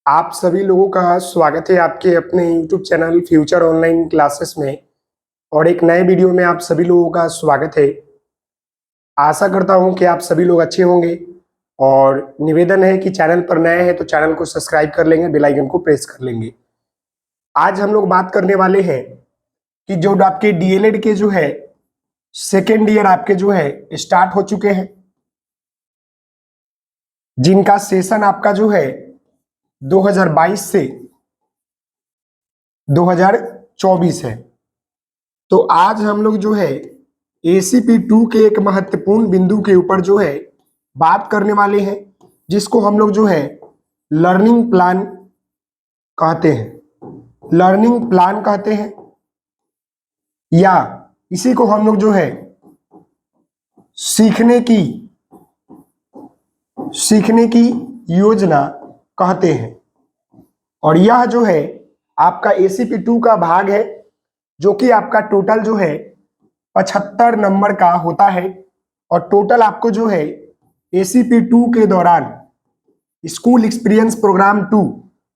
आप सभी लोगों का स्वागत है आपके अपने YouTube channel future online classes में। और एक नए वीडियो में आप सभी लोगों का स्वागत है। आशा करता हूं कि आप सभी लोग अच्छे होंगे और निवेदन है कि चैनल पर नए हैं तो चैनल को सब्सक्राइब कर लेंगे, बेल आइकन को प्रेस कर लेंगे। आज हम लोग बात करने वाले हैं कि जो आपके डीएलएड के जो है सेकेंड ईयर आपके जो है स्टार्ट हो चुके हैं, जिनका सेशन आपका जो है 2022 से 2024 है। तो आज हम लोग जो है ACP 2 के एक महत्वपूर्ण बिंदु के ऊपर जो है बात करने वाले हैं, जिसको हम लोग जो है लर्निंग प्लान कहते हैं। लर्निंग प्लान कहते हैं या इसी को हम लोग जो है सीखने की योजना कहते हैं। और यह जो है आपका ACP 2 का भाग है, जो कि आपका टोटल जो है 75 नंबर का होता है। और टोटल आपको जो है ACP 2 के दौरान स्कूल एक्सपीरियंस प्रोग्राम 2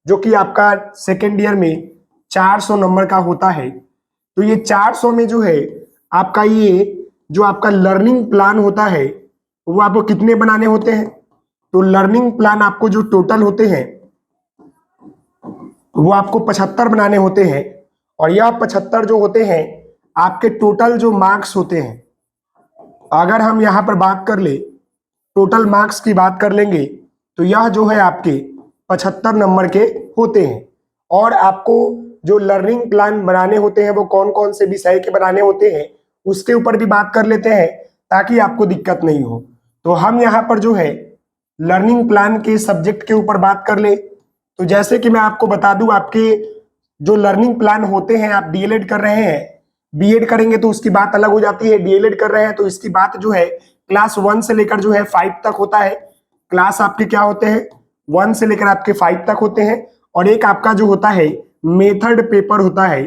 जो कि आपका सेकेंड ईयर में 400 नंबर का होता है। तो ये 400 में जो है आपका ये जो आपका लर्निंग प्लान होता है वो आपको कितने बनाने होते हैं। तो लर्निंग प्लान आपको जो टोटल होते हैं वो आपको 75 बनाने होते हैं। और यह 75 जो होते हैं आपके टोटल जो मार्क्स होते हैं, अगर हम यहाँ पर बात कर ले टोटल मार्क्स की बात कर लेंगे तो यह जो है आपके 75 नंबर के होते हैं। और आपको जो लर्निंग प्लान बनाने होते हैं वो कौन कौन से विषय के बनाने होते हैं उसके ऊपर भी बात कर लेते हैं, ताकि आपको दिक्कत नहीं हो। तो हम यहाँ पर जो है लर्निंग प्लान के सब्जेक्ट के ऊपर बात कर ले। तो जैसे कि मैं आपको बता दूं, आपके जो लर्निंग प्लान होते हैं, आप डीएलएड कर रहे हैं, बीएड करेंगे तो उसकी बात अलग हो जाती है। डीएलएड कर रहे हैं तो इसकी बात जो है क्लास 1 से लेकर जो है 5 तक होता है। क्लास आपके क्या होते हैं 1 से लेकर आपके 5 तक होते हैं। और एक आपका जो होता है मेथड पेपर होता है।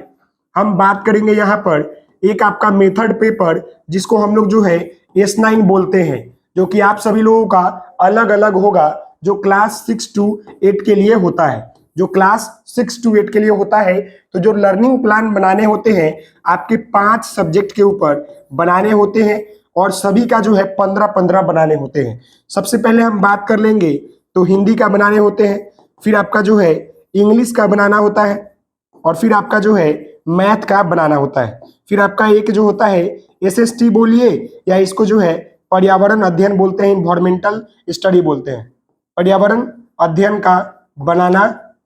हम बात करेंगे यहाँ पर एक आपका मेथड पेपर, जिसको हम लोग जो है S9 बोलते हैं, जो कि आप सभी लोगों का अलग अलग होगा। जो क्लास 6 to 8 के लिए होता है, जो क्लास 6 to 8 के लिए होता है। तो जो लर्निंग प्लान बनाने होते हैं आपके 5 सब्जेक्ट के ऊपर बनाने होते हैं, और सभी का जो है 15-15 बनाने होते हैं। सबसे पहले हम बात कर लेंगे तो हिंदी का बनाने होते हैं, फिर आपका जो है इंग्लिश का बनाना होता है, और फिर आपका जो है मैथ का बनाना होता है। फिर आपका एक जो होता है SST बोलिए, या इसको जो है पर्यावरण अध्ययन बोलते हैं, इन्वायरमेंटल स्टडी बोलते हैं। पर्यावरण अध्ययन का बनाना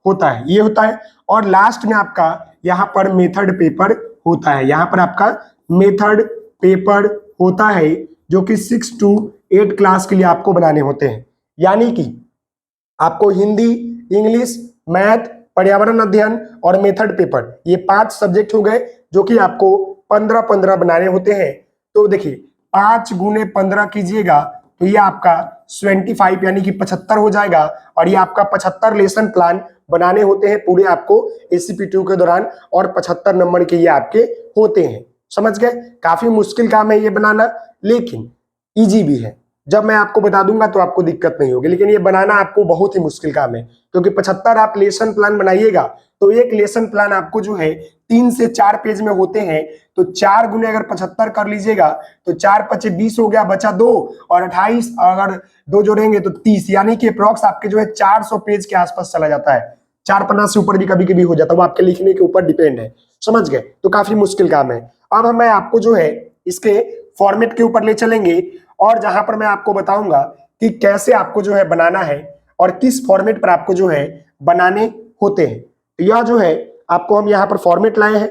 होता है, ये होता है। और लास्ट में आपका यहाँ पर मेथड पेपर होता है। यहाँ पर आपका मेथड पेपर होता है जो कि 6 to 8 क्लास के लिए आपको बनाने होते हैं। यानी कि आपको हिंदी, इंग्लिश, मैथ, पर्यावरण अध्ययन और मेथड पेपर, ये 5 सब्जेक्ट हो गए जो कि आपको 15-15 बनाने होते हैं। तो देखिए 5 गुने 15 कीजिएगा तो ये आपका 25 यानी कि 75 हो जाएगा। और ये आपका 75 लेसन प्लान बनाने होते हैं पूरे आपको ACP 2 के दौरान, और 75 नंबर के ये आपके होते हैं। समझ गए? काफी मुश्किल काम है ये बनाना, लेकिन इजी भी है। जब मैं आपको बता दूंगा तो आपको दिक्कत नहीं होगी, लेकिन ये बनाना आपको बहुत ही मुश्किल काम है, क्योंकि 75 आप लेसन प्लान बनाइएगा तो एक लेसन प्लान आपको जो है 3 से 4 पेज में होते हैं। तो 4 गुने अगर 75 कर लीजिएगा तो 4×5 = 20 हो गया, बचा 2, और 28 अगर 2 जोड़ेंगे तो 30, यानी कि अप्रॉक्स आपके जो है 400 पेज के आसपास चला जाता है। 4 पन्ना से ऊपर भी कभी कभी हो जाता है, वो आपके लिखने के ऊपर डिपेंड है। समझ गए? तो काफी मुश्किल काम है। अब मैं आपको जो है इसके फॉर्मेट के ऊपर ले चलेंगे, और जहां पर मैं आपको बताऊंगा कि कैसे आपको जो है बनाना है और किस फॉर्मेट पर आपको जो है बनाने होते हैं। तो यह जो है आपको हम यहाँ पर फॉर्मेट लाए हैं,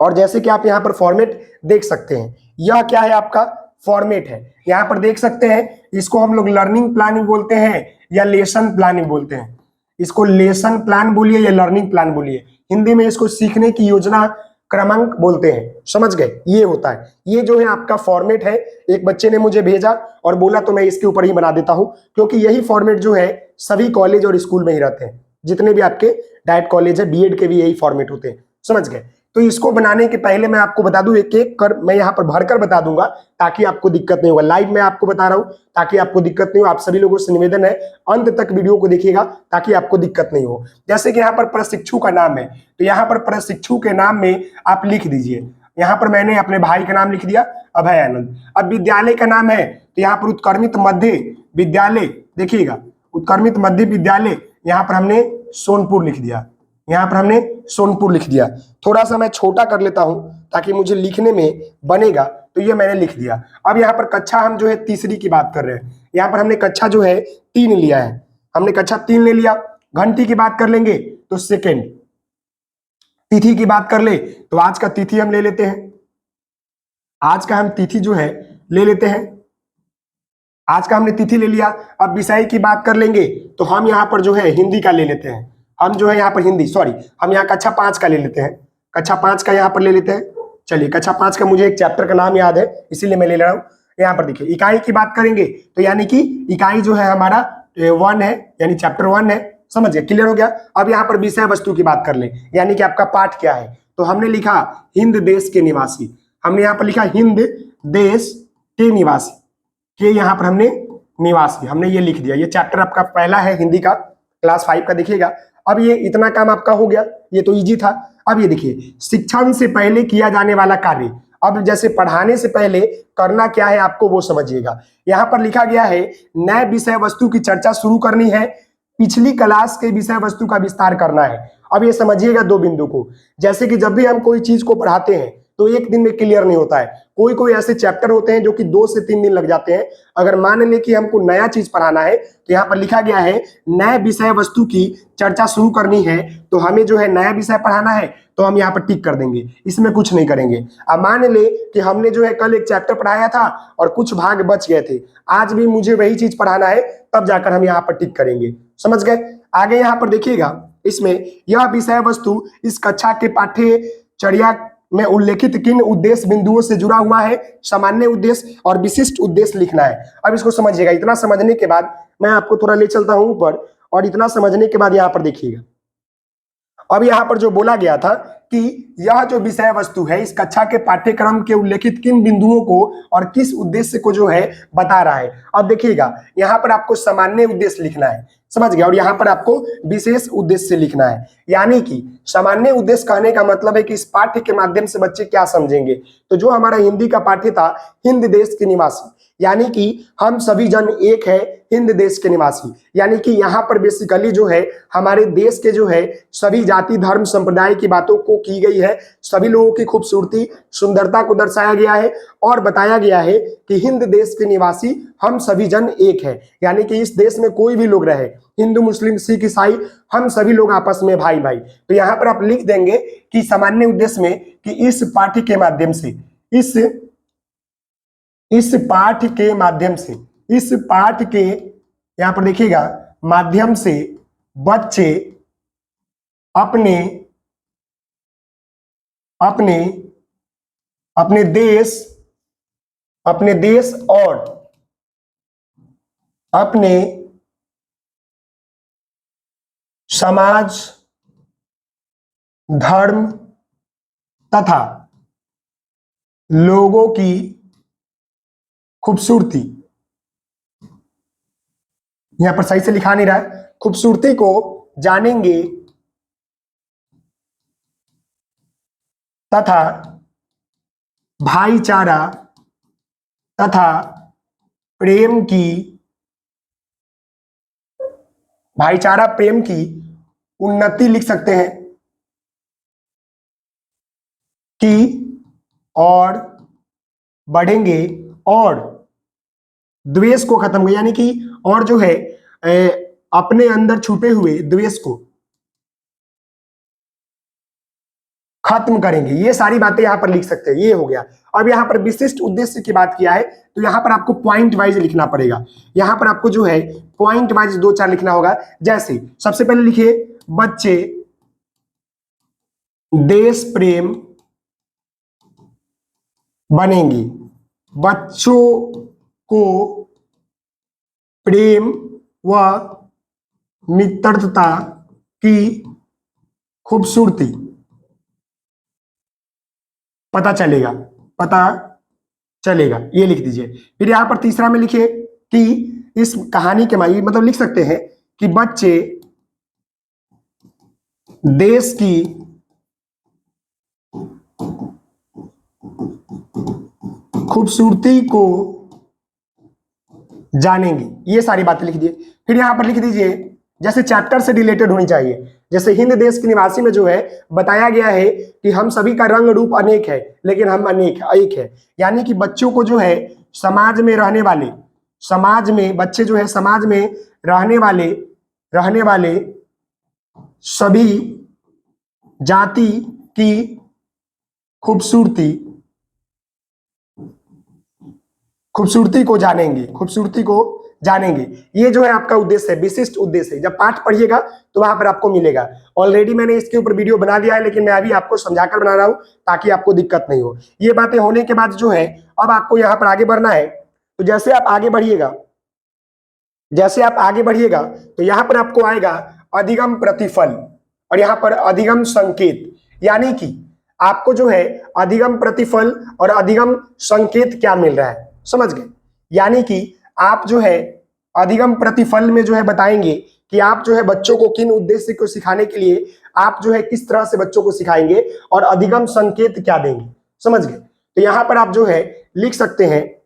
और जैसे कि आप यहाँ पर फॉर्मेट देख सकते हैं, यह क्या है आपका फॉर्मेट है। यहाँ पर देख सकते हैं, इसको हम लोग लर्निंग प्लानिंग बोलते हैं या लेसन प्लानिंग बोलते हैं। इसको लेसन प्लान बोलिए या लर्निंग प्लान बोलिए, हिंदी में इसको सीखने की योजना क्रमांक बोलते हैं। समझ गए? ये होता है, ये जो है आपका फॉर्मेट है। एक बच्चे ने मुझे भेजा और बोला तो मैं इसके ऊपर ही बना देता हूं, क्योंकि यही फॉर्मेट जो है सभी कॉलेज और स्कूल में ही रहते हैं। जितने भी आपके डाइट कॉलेज है, बीएड के भी यही फॉर्मेट होते हैं। समझ गए? तो इसको बनाने के पहले मैं आपको बता दूं, एक एक कर मैं यहाँ पर भरकर बता दूंगा ताकि आपको दिक्कत नहीं होगा। लाइव में आपको बता रहा हूं ताकि आपको दिक्कत नहीं हो। आप सभी लोगों से निवेदन है अंत तक वीडियो को देखिएगा ताकि आपको दिक्कत नहीं हो। जैसे कि यहाँ पर प्रशिक्षु का नाम है, तो यहाँ पर प्रशिक्षु के नाम में आप लिख दीजिए। यहाँ पर मैंने अपने भाई का नाम लिख दिया, अभय आनंद। अब विद्यालय का नाम है तो यहाँ पर उत्क्रमित मध्य विद्यालय, देखिएगा उत्क्रमित मध्य विद्यालय, यहाँ पर हमने सोनपुर लिख दिया। यहाँ पर हमने सोनपुर लिख दिया। थोड़ा सा मैं छोटा कर लेता हूं ताकि मुझे लिखने में बनेगा, तो ये मैंने लिख दिया। अब यहाँ पर कक्षा हम जो है तीसरी की बात कर रहे हैं। यहाँ पर हमने कक्षा जो है 3 लिया है, हमने कक्षा 3 ले लिया। घंटी की बात कर लेंगे तो सेकेंड। तिथि की बात कर ले तो आज का तिथि हम ले लेते हैं, आज का हम तिथि जो है ले लेते हैं, आज का हमने तिथि ले लिया। अब विषय की बात कर लेंगे तो हम यहाँ पर जो है हिंदी का ले लेते हैं। हम जो है यहाँ पर हिंदी, सॉरी हम यहाँ कक्षा 5 का ले लेते हैं, कक्षा 5 का यहाँ पर ले लेते हैं। चलिए कक्षा 5 का मुझे एक चैप्टर का नाम याद है इसीलिए मैं ले रहा हूँ। यहाँ पर देखिए इकाई की बात करेंगे तो यानी कि इकाई जो है हमारा 1 है, यानी चैप्टर 1 है। समझ गए, क्लियर हो गया। अब यहाँ पर विषय वस्तु की बात कर ले, यानी कि आपका पाठ क्या है। तो हमने लिखा हिंद देश के निवासी, हमने यहाँ पर लिखा हिंद देश के निवासी, के यहाँ पर हमने निवासी, हमने ये लिख दिया। ये चैप्टर आपका पहला है हिंदी का, क्लास 5 का, देखिएगा। अब ये इतना काम आपका हो गया, ये तो इजी था। अब ये देखिए शिक्षण से पहले किया जाने वाला कार्य। अब जैसे पढ़ाने से पहले करना क्या है आपको वो समझिएगा। यहाँ पर लिखा गया है नए विषय वस्तु की चर्चा शुरू करनी है, पिछली क्लास के विषय वस्तु का विस्तार करना है। अब ये समझिएगा 2 बिंदु को। जैसे कि जब भी हम कोई चीज को पढ़ाते हैं तो एक दिन में क्लियर नहीं होता है, कोई कोई ऐसे चैप्टर होते हैं जो कि 2 से 3 दिन लग जाते हैं। अगर मान लें कि हमको नया चीज पढ़ाना है तो यहाँ पर लिखा गया है नए विषय वस्तु की चर्चा शुरू करनी है, तो हमें जो है नया विषय पढ़ाना है तो हम यहाँ पर टिक कर देंगे, इसमें कुछ नहीं करेंगे। अब मान ले कि हमने जो है कल एक चैप्टर पढ़ाया था और कुछ भाग बच गए थे, आज भी मुझे वही चीज पढ़ाना है, तब जाकर हम यहाँ पर टिक करेंगे। समझ गए। आगे यहाँ पर देखिएगा, इसमें यह विषय वस्तु इस कक्षा के पाठ्यचर्या में उल्लेखित किन उद्देश्य बिंदुओं से जुड़ा हुआ है, सामान्य उद्देश्य और विशिष्ट उद्देश्य लिखना है। अब इसको समझिएगा। इतना समझने के बाद मैं आपको थोड़ा ले चलता हूं ऊपर, और इतना समझने के बाद यहाँ पर देखिएगा। अब यहाँ पर जो बोला गया था कि यह जो विषय वस्तु है इस कक्षा के पाठ्यक्रम के उल्लेखित किन बिंदुओं को और किस उद्देश्य को जो है बता रहा है। अब देखिएगा यहाँ पर आपको सामान्य उद्देश्य लिखना है, समझ गया, और यहाँ पर आपको विशेष उद्देश्य लिखना है। यानी कि सामान्य उद्देश्य कहने का मतलब है कि इस पाठ्य के माध्यम से बच्चे क्या समझेंगे। तो जो हमारा हिंदी का पाठ्य था हिंद देश के निवासी, यानी कि हम सभी जन एक है हिंद देश के निवासी, यानी कि यहाँ पर बेसिकली जो है हमारे देश के जो है सभी जाति धर्म संप्रदाय की बातों को की गई है, सभी लोगों की खूबसूरती सुंदरता को दर्शाया गया है और बताया गया है कि हिंद देश के निवासी हम सभी जन एक है। यानी कि इस देश में कोई भी लोग रहे, हिंदू मुस्लिम सिख ईसाई, हम सभी लोग आपस में भाई भाई। तो यहाँ पर आप लिख देंगे कि सामान्य उद्देश्य में कि इस पाठ्य के माध्यम से, इस पाठ के माध्यम से, इस पाठ के यहां पर देखिएगा माध्यम से बच्चे अपने अपने अपने देश और अपने समाज धर्म तथा लोगों की खूबसूरती, यहां पर सही से लिखा नहीं रहा है, खूबसूरती को जानेंगे तथा भाईचारा तथा प्रेम की उन्नति लिख सकते हैं कि और बढ़ेंगे और द्वेष को खत्म, यानी कि और जो है अपने अंदर छुपे हुए द्वेष को खत्म करेंगे। ये सारी बातें यहां पर लिख सकते हैं, ये हो गया। अब यहां पर विशिष्ट उद्देश्य की बात किया है तो यहां पर आपको पॉइंट वाइज लिखना पड़ेगा। यहां पर आपको जो है पॉइंट वाइज 2-4 लिखना होगा। जैसे सबसे पहले लिखिए बच्चे देश प्रेम बनेंगे, बच्चों को प्रेम व मित्रता की खूबसूरती पता चलेगा, पता चलेगा, ये लिख दीजिए। फिर यहां पर तीसरा में लिखिए कि इस कहानी के माध्यम मतलब लिख सकते हैं कि बच्चे देश की खूबसूरती को जानेंगे। ये सारी बातें लिख दिए। फिर यहां पर लिख दीजिए जैसे चैप्टर से रिलेटेड होनी चाहिए। जैसे हिंद देश के निवासी में जो है बताया गया है कि हम सभी का रंग रूप अनेक है लेकिन हम अनेक एक है। यानी कि बच्चों को जो है समाज में रहने वाले, समाज में बच्चे जो है समाज में रहने वाले सभी जाति की खूबसूरती को जानेंगे। ये जो है आपका उद्देश्य है, विशिष्ट उद्देश्य है। जब पाठ पढ़िएगा तो वहां पर आपको मिलेगा। ऑलरेडी मैंने इसके ऊपर वीडियो बना दिया है लेकिन मैं अभी आपको समझाकर बना रहा हूं ताकि आपको दिक्कत नहीं हो। ये बातें होने के बाद जो है अब आपको यहाँ पर आगे बढ़ना है। तो जैसे आप आगे बढ़िएगा तो यहाँ पर आपको आएगा अधिगम प्रतिफल और यहाँ पर अधिगम संकेत। यानी कि आपको जो है अधिगम प्रतिफल और अधिगम संकेत क्या मिल रहा है, समझ गए। यानी कि आप जो है अधिगम प्रतिफल में जो है बताएंगे कि आप जो है बच्चों को किन उद्देश्य को सिखाने के लिए आप जो है किस तरह से बच्चों को सिखाएंगे और अधिगम संकेत क्या देंगे, समझ गए। तो यहां पर आप जो है लिख सकते हैं,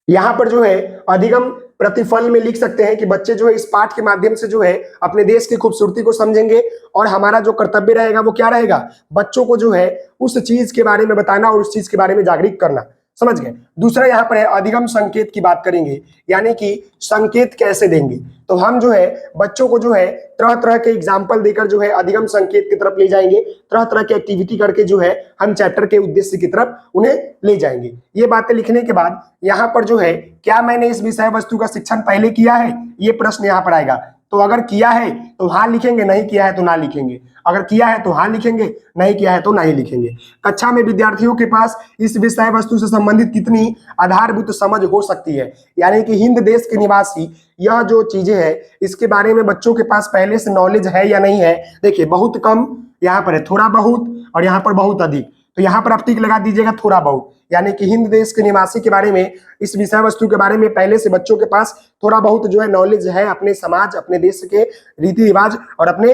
यहां पर जो है अधिगम प्रतिफल में लिख सकते हैं कि बच्चे जो है इस पाठ के माध्यम से जो है अपने देश की खूबसूरती को समझेंगे और हमारा जो कर्तव्य रहेगा वो क्या रहेगा, बच्चों को जो है उस चीज के बारे में बताना और उस चीज के बारे में जागरूक करना, समझ गए। दूसरा यहाँ पर है अधिगम संकेत की बात करेंगे। यानी कि संकेत कैसे देंगे, तो हम जो है बच्चों को जो है तरह तरह के एग्जाम्पल देकर जो है अधिगम संकेत की तरफ ले जाएंगे। तरह तरह की एक्टिविटी करके जो है हम चैप्टर के उद्देश्य की तरफ उन्हें ले जाएंगे। ये बातें लिखने के बाद यहाँ पर जो है क्या मैंने इस विषय वस्तु का शिक्षण पहले किया है, ये प्रश्न यहाँ पर आएगा। तो अगर किया है तो हाँ लिखेंगे, नहीं किया है तो ना लिखेंगे। अगर किया है तो हाँ लिखेंगे, नहीं किया है तो नहीं लिखेंगे। कक्षा में विद्यार्थियों के पास इस विषय वस्तु से संबंधित कितनी आधारभूत समझ हो सकती है। यानी कि हिंद देश के निवासी यह जो चीजें है इसके बारे में बच्चों के पास पहले से नॉलेज है या नहीं है। देखिए बहुत कम यहाँ पर है, थोड़ा बहुत और यहाँ पर बहुत अधिक। तो यहाँ पर आप टिक लगा दीजिएगा थोड़ा बहुत। यानी कि हिंद देश के निवासी के बारे में, इस विषय वस्तु के बारे में पहले से बच्चों के पास थोड़ा बहुत जो है नॉलेज है, अपने समाज, अपने देश के रीति रिवाज और अपने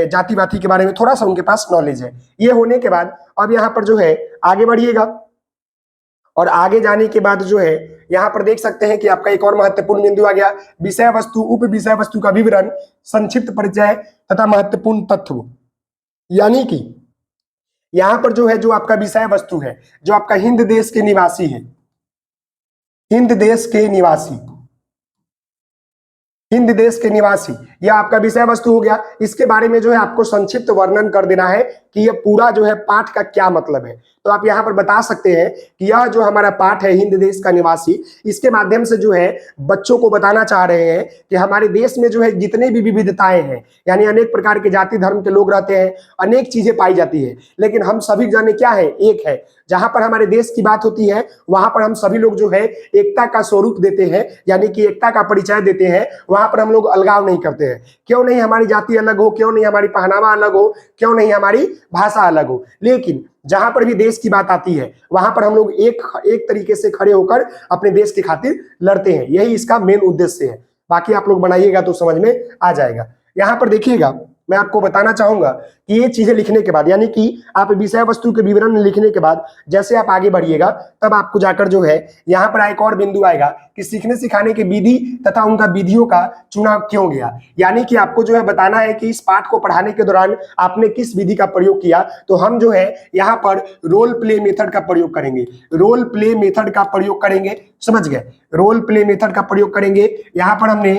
जाति वाति के बारे में थोड़ा सा उनके पास नॉलेज है। ये होने के बाद अब यहाँ पर जो है आगे बढ़िएगा और आगे जाने के बाद जो है यहाँ पर देख सकते हैं कि आपका एक और महत्वपूर्ण बिंदु आ गया, विषय वस्तु, उप विषय वस्तु का विवरण, संक्षिप्त परिचय तथा महत्वपूर्ण तत्व। यानी कि यहां पर जो है जो आपका विषय वस्तु है, जो आपका हिंद देश के निवासी है, हिंद देश के निवासी यह आपका विषय वस्तु हो गया। इसके बारे में जो है आपको संक्षिप्त वर्णन कर देना है कि यह पूरा जो है पाठ का क्या मतलब है। तो आप यहाँ पर बता सकते हैं कि यह जो हमारा पाठ है हिंद देश का निवासी, इसके माध्यम से जो है बच्चों को बताना चाह रहे हैं कि हमारे देश में जो है जितने भी विविधताएं हैं, यानी अनेक प्रकार के जाति धर्म के लोग रहते हैं, अनेक चीजें पाई जाती है, लेकिन हम सभी जने क्या है, एक है। जहां पर हमारे देश की बात होती है वहां पर हम सभी लोग जो है एकता का स्वरूप देते हैं, यानी कि एकता का परिचय देते हैं। वहां पर हम लोग अलगाव नहीं करते हैं। क्यों नहीं हमारी जाति अलग हो, क्यों नहीं हमारी पहनावा अलग हो, क्यों नहीं हमारी भाषा अलग हो, लेकिन जहां पर भी देश की बात आती है वहां पर हम लोग एक तरीके से खड़े होकर अपने देश की खातिर लड़ते हैं। यही इसका मेन उद्देश्य है। बाकी आप लोग बनाइएगा तो समझ में आ जाएगा। यहां पर देखिएगा मैं आपको बताना चाहूंगा कि ये चीजें लिखने के बाद, यानी कि आप विषय वस्तु के विवरण लिखने के बाद जैसे आप आगे बढ़िएगा तब आपको जाकर जो है यहाँ पर एक और बिंदु आएगा कि सीखने सिखाने की विधि तथा उनका विधियों का चुनाव क्यों गया। यानी कि आपको जो है बताना है कि इस पाठ को पढ़ाने के दौरान आपने किस विधि का प्रयोग किया। तो हम जो है यहाँ पर रोल प्ले मेथड का प्रयोग करेंगे, रोल प्ले मेथड का प्रयोग करेंगे, समझ गए। रोल प्ले मेथड का प्रयोग करेंगे। यहाँ पर हमने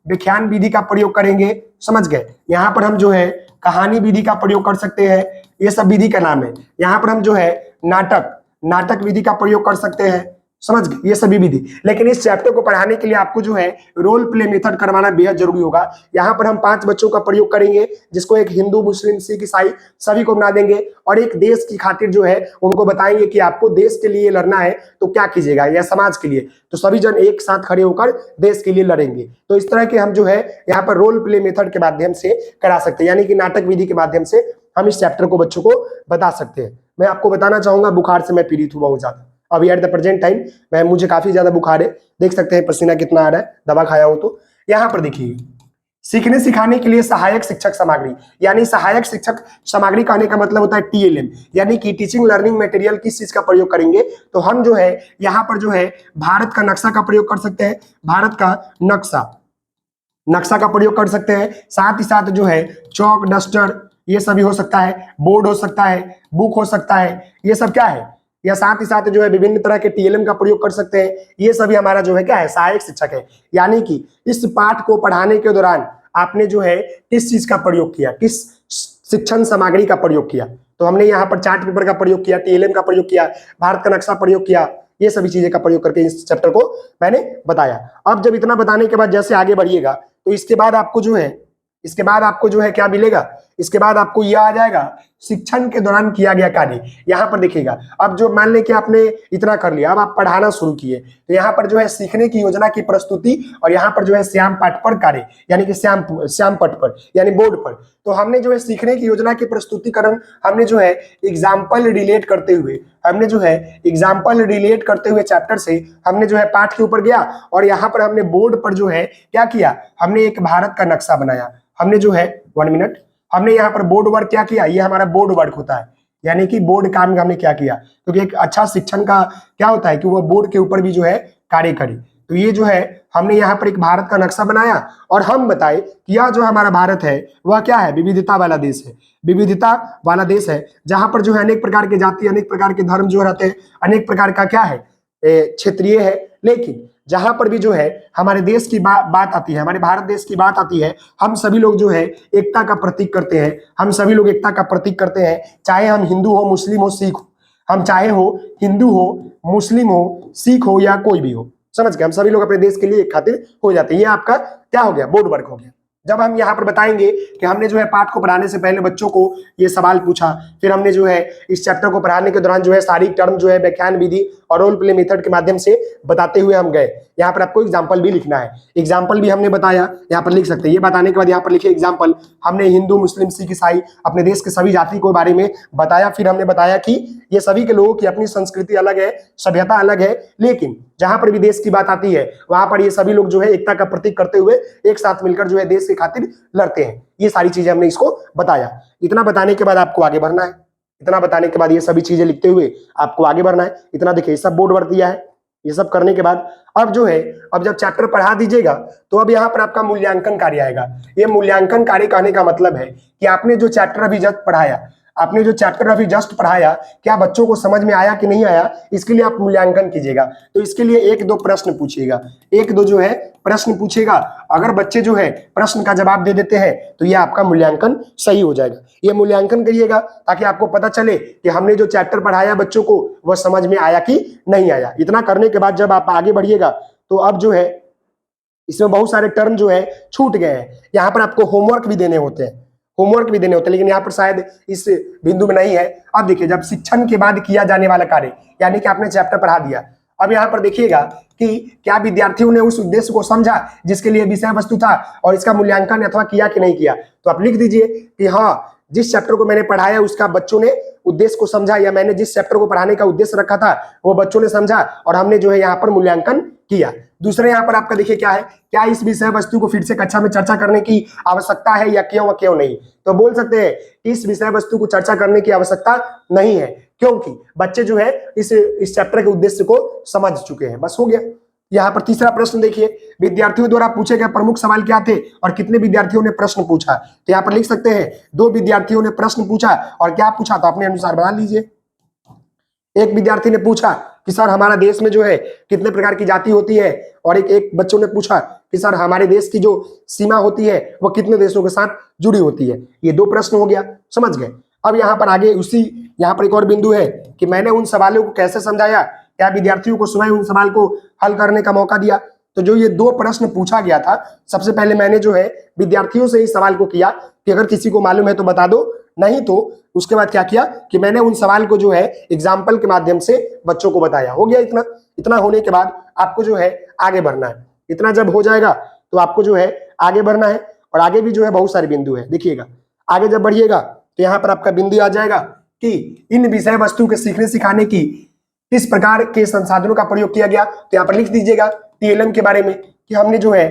व्याख्यान विधि का प्रयोग करेंगे, समझ गए। यहाँ पर हम जो है कहानी विधि का प्रयोग कर सकते हैं, ये सब विधि का नाम है। यहाँ पर हम जो है नाटक विधि का प्रयोग कर सकते हैं, समझ गए, ये सभी विधि। लेकिन इस चैप्टर को पढ़ाने के लिए आपको जो है रोल प्ले मेथड करवाना बेहद जरूरी होगा। यहाँ पर हम 5 बच्चों का प्रयोग करेंगे, जिसको एक हिंदू, मुस्लिम, सिख, ईसाई सभी को बना देंगे और एक देश की खातिर जो है उनको बताएंगे कि आपको देश के लिए लड़ना है तो क्या कीजिएगा, या समाज के लिए। तो सभी जन एक साथ खड़े होकर देश के लिए लड़ेंगे। तो इस तरह के हम जो है यहाँ पर रोल प्ले मेथड के माध्यम से करा सकते हैं, यानी कि नाटक विधि के माध्यम से हम इस चैप्टर को बच्चों को बता सकते हैं। मैं आपको बताना चाहूंगा, बुखार से मैं पीड़ित हूँ बहुत ज्यादा अभी एट द प्रेजेंट टाइम। मुझे काफी ज्यादा बुखार है, देख सकते हैं पसीना कितना आ रहा है, दवा खाया हूं तो। यहाँ पर देखिए, सीखने सिखाने के लिए सहायक शिक्षक सामग्री, यानी सहायक शिक्षक सामग्री कहने का मतलब होता है टीएलएम, यानी कि टीचिंग लर्निंग मटेरियल किस चीज का प्रयोग करेंगे, तो हम जो है यहाँ पर जो है भारत का नक्शा का प्रयोग कर सकते हैं। भारत का नक्शा का प्रयोग कर सकते हैं। साथ ही साथ जो है चौक, डस्टर, ये सभी हो सकता है, बोर्ड हो सकता है, बुक हो सकता है, ये सब क्या है, या साथ ही साथ जो है विभिन्न तरह के टीएलएम का प्रयोग कर सकते हैं। ये सभी हमारा जो है क्या है, सहायक शिक्षक है। यानी कि इस पाठ को पढ़ाने के दौरान आपने जो है किस चीज का प्रयोग किया, किस शिक्षण सामग्री का प्रयोग किया, तो हमने यहाँ पर चार्ट पेपर का प्रयोग किया, टीएलएम का प्रयोग किया, भारत का नक्शा प्रयोग किया, ये सभी चीजें का प्रयोग करके इस चैप्टर को मैंने बताया। अब जब इतना बताने के बाद जैसे आगे बढ़िएगा तो इसके बाद आपको जो है क्या मिलेगा, इसके बाद आपको यह आ जाएगा शिक्षण के दौरान किया गया कार्य। यहाँ पर देखिएगा, अब जो मान लें कि आपने इतना कर लिया, अब आप पढ़ाना शुरू किए, तो यहाँ पर जो है सीखने की योजना की प्रस्तुति, और यहाँ पर जो है श्याम पाठ पर कार्य, यानी कि श्याम पट पर यानी बोर्ड पर। तो हमने जो है सीखने की योजना की प्रस्तुतिकरण हमने जो है एग्जाम्पल रिलेट करते हुए चैप्टर से हमने जो है पाठ के ऊपर गया, और यहाँ पर हमने बोर्ड पर जो है क्या किया, हमने एक भारत का नक्शा बनाया। हमने जो है 1 मिनट, हमने यहाँ पर बोर्ड वर्क क्या किया, ये हमारा बोर्ड वर्क होता है, यानी कि बोर्ड काम हमने क्या किया, क्योंकि एक अच्छा शिक्षण का क्या होता है कि वो बोर्ड के ऊपर भी जो है कार्य करे। तो ये जो है हमने यहाँ पर एक भारत का नक्शा बनाया, और हम बताए कि यह जो हमारा भारत है वह क्या है, विविधता वाला देश है, विविधता वाला देश है, जहां पर जो है अनेक प्रकार के जाति, अनेक प्रकार के धर्म जो रहते हैं, अनेक प्रकार का क्या है, क्षेत्रीय है। लेकिन जहां पर भी जो है हमारे देश की बात आती है, हमारे भारत देश की बात आती है, हम सभी लोग जो है एकता का प्रतीक करते हैं। हम सभी लोग एकता का प्रतीक करते हैं, चाहे हम हिंदू हो, मुस्लिम हो, सिख हो, हम चाहे हो हिंदू हो, मुस्लिम हो, सिख हो या कोई भी हो, समझ गए, हम सभी लोग अपने देश के लिए एक खातिर हो जाते हैं। ये आपका क्या हो गया, बोर्ड वर्क हो गया। जब हम यहाँ पर बताएंगे कि हमने जो है पाठ को पढ़ाने से पहले बच्चों को ये सवाल पूछा, फिर हमने जो है इस चैप्टर को पढ़ाने के दौरान जो है सारी टर्म जो है व्याख्यान विधि और रोल प्ले मेथड के माध्यम से बताते हुए हम गए। यहाँ पर आपको एग्जाम्पल भी लिखना है, एग्जाम्पल भी हमने बताया, यहाँ पर लिख सकते हैं। ये बताने के बाद यहाँ पर लिखे एग्जाम्पल, हमने हिंदू, मुस्लिम, सिख, ईसाई अपने देश के सभी जाति के बारे में बताया। फिर हमने बताया कि ये सभी के लोगों की अपनी संस्कृति अलग है, सभ्यता अलग है, लेकिन जहां पर भी देश की बात आती है वहां पर ये सभी लोग जो है एकता का प्रतीक करते हुए एक साथ मिलकर जो है देश के खातिर लड़ते हैं। ये सारी चीजें हमने इसको बताया। इतना बताने के बाद आपको आगे बढ़ना है, इतना बताने के बाद ये सभी चीजें लिखते हुए आपको आगे बढ़ना है। इतना देखिए, सब बोर्ड वर्क दिया है। ये सब करने के बाद अब जो है, अब जब चैप्टर पढ़ा दीजिएगा तो अब यहाँ पर आपका मूल्यांकन कार्य आएगा। ये मूल्यांकन कार्य कहने का मतलब है कि आपने जो चैप्टर अभी जस्ट पढ़ाया, क्या बच्चों को समझ में आया कि नहीं आया, इसके लिए आप मूल्यांकन कीजिएगा। तो इसके लिए 1-2 प्रश्न पूछिएगा, 1-2 जो है प्रश्न पूछेगा। अगर बच्चे जो है प्रश्न का जवाब दे देते हैं तो ये आपका मूल्यांकन सही हो जाएगा। ये मूल्यांकन करिएगा ताकि आपको पता चले कि हमने जो चैप्टर पढ़ाया बच्चों को वह समझ में आया कि नहीं आया। इतना करने के बाद जब आप आगे बढ़िएगा तो अब जो है इसमें बहुत सारे टर्म जो है छूट गए हैं। यहाँ पर आपको होमवर्क भी देने होते हैं, लेकिन यहाँ पर शायद इस बिंदु में नहीं है। अब देखिए, जब शिक्षण के बाद किया जाने वाला कार्य, यानी कि आपने चैप्टर पढ़ा दिया, अब यहाँ पर देखिएगा कि क्या विद्यार्थियों ने उस उद्देश्य को समझा जिसके लिए विषय वस्तु था, और इसका मूल्यांकन अथवा किया कि नहीं किया। तो आप लिख दीजिए कि हाँ, जिस चैप्टर को मैंने पढ़ाया उसका बच्चों ने उद्देश्य को समझा, या मैंने जिस चैप्टर को पढ़ाने का उद्देश्य रखा था वो बच्चों ने समझा, और हमने जो है यहाँ पर मूल्यांकन किया। दूसरे यहाँ पर आपका देखिए क्या है, क्या इस विषय वस्तु को फिर से कक्षा में चर्चा करने की आवश्यकता है या क्यों नहीं। तो बोल सकते हैं इस विषय वस्तु को चर्चा करने की आवश्यकता नहीं है, क्योंकि बच्चे जो है इस चैप्टर के उद्देश्य को समझ चुके हैं। बस हो गया। यहाँ पर तीसरा प्रश्न देखिए, विद्यार्थियों द्वारा पूछे गए प्रमुख सवाल क्या थे और कितने विद्यार्थियों ने प्रश्न पूछा। तो यहाँ पर लिख सकते हैं 2 विद्यार्थियों ने प्रश्न पूछा, और क्या पूछा तो अपने अनुसार बना लीजिए। एक विद्यार्थी ने पूछा कि सर हमारा देश में जो है कितने प्रकार की जाति होती है, और एक बच्चों ने पूछा कि सर हमारे देश की जो सीमा होती है वो कितने देशों के साथ जुड़ी होती है। ये 2 प्रश्न हो गया, समझ गए। अब यहाँ पर आगे यहाँ पर एक और बिंदु है कि मैंने उन सवालों को कैसे समझाया, क्या विद्यार्थियों को स्वयं उन सवाल को हल करने का मौका दिया। तो जो ये 2 प्रश्न पूछा गया था, सबसे पहले मैंने जो है विद्यार्थियों से इस सवाल को किया कि अगर किसी को मालूम है तो बता दो, नहीं तो उसके बाद क्या किया कि मैंने उन सवाल को जो है एग्जाम्पल के माध्यम से बच्चों को बताया। हो गया इतना। इतना होने के बाद आपको जो है आगे बढ़ना है। इतना जब हो जाएगा तो आपको जो है आगे बढ़ना है, और आगे भी जो है बहुत सारे बिंदु है। देखिएगा, आगे जब बढ़िएगा तो यहाँ पर आपका बिंदु आ जाएगा कि इन विषय वस्तु के सीखने सिखाने की किस प्रकार के संसाधनों का प्रयोग किया गया। तो यहाँ पर लिख दीजिएगा टीएलएम के बारे में कि हमने जो है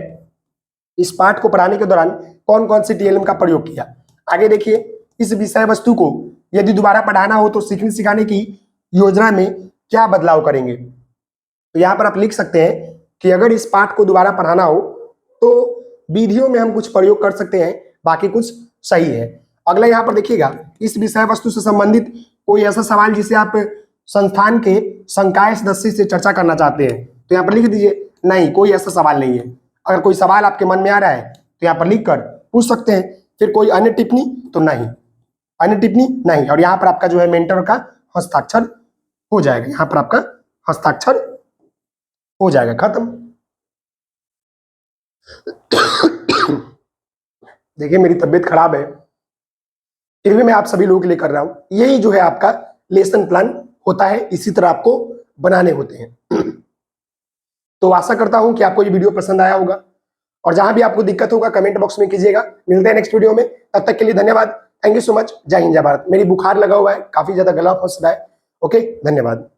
इस पाठ को पढ़ाने के दौरान कौन कौन से टीएलएम का प्रयोग किया। आगे देखिए, इस विषय वस्तु को यदि दोबारा पढ़ाना हो तो सीखने सिखाने की योजना में क्या बदलाव करेंगे। तो यहाँ पर आप लिख सकते हैं कि अगर इस पाठ को दोबारा पढ़ाना हो तो विधियों में हम कुछ प्रयोग कर सकते हैं, बाकी कुछ सही है। अगला यहाँ पर देखिएगा, इस विषय वस्तु से संबंधित कोई ऐसा सवाल जिसे आप संस्थान के संकाय सदस्य से चर्चा करना चाहते हैं। तो यहाँ पर लिख दीजिए नहीं, कोई ऐसा सवाल नहीं है। अगर कोई सवाल आपके मन में आ रहा है तो यहाँ पर लिख कर पूछ सकते हैं। फिर कोई अन्य टिप्पणी तो नहीं, अन्य टिप्पणी नहीं। और यहाँ पर आपका जो है मेंटर का हस्ताक्षर हो जाएगा, यहाँ पर आपका हस्ताक्षर हो जाएगा, खत्म। देखिए मेरी तबीयत खराब है, फिर भी मैं आप सभी लोगों के लिए कर रहा हूं। यही जो है आपका लेसन प्लान होता है, इसी तरह आपको बनाने होते हैं। तो आशा करता हूं कि आपको ये वीडियो पसंद आया होगा, और जहां भी आपको दिक्कत होगा कमेंट बॉक्स में कीजिएगा। मिलते हैं नेक्स्ट वीडियो में, तब तक के लिए धन्यवाद। Thank you so much. जय हिंद जय भारत। मेरी बुखार लगा हुआ है, काफी ज्यादा गला फंस रहा है। ओके, धन्यवाद।